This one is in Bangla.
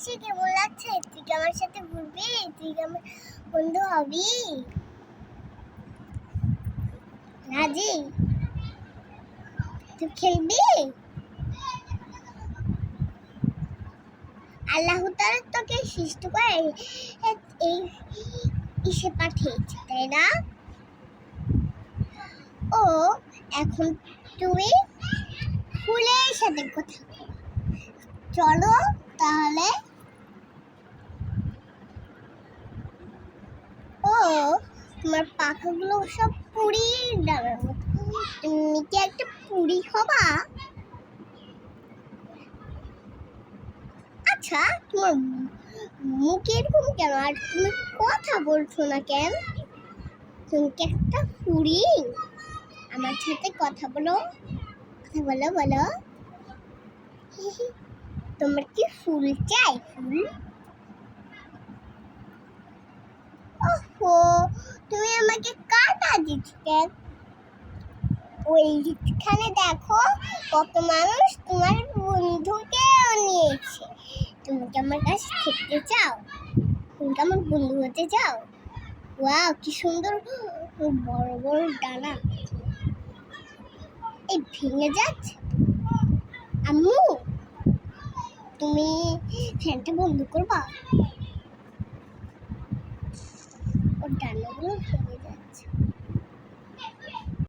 এসে কেমন লাগছে? তুই কি আমার সাথে ঘুরবি? তুই কি আমার বন্ধু হবি? রাজি? তুই খেলবি? আল্লাহ তাআলা তোকে সৃষ্টি করে এই ইসে পাঠিয়েছে, তাই না? ও এখন তুমি ফুলের সাথে কথা বলো। চলো তাহলে। ও তোমার পাখাগুলো সব পুরীর ডানার মতো। তুমি কি একটা পুরী হবা? আচ্ছা, তোমার মুখ এরকম কেন? আর তুমি কথা বলছো না কেন? তুমি কি একটা পুরী? আমার সাথে কথা বলো, কথা বলো বলো। তোমার কি ফুল চাই? ফুল? ওহো, তুমি আমাকে কাটা দিচ্ছ কেন? ওইখানে দেখো কত মানুষ তোমার বন্ধুকেও নিয়েছে। তুমি কি আমার কাছে থাকতে চাও? তুমি কি আমার বন্ধু হতে চাও? ওয়াও, কি সুন্দর বড় বড় ডানা। এই ভেঙে যাচ্ছে। আম্মু, তুমি ফ্যানটা বন্ধ করবা? ওর ডানাগুলো ভেঙে যাচ্ছে।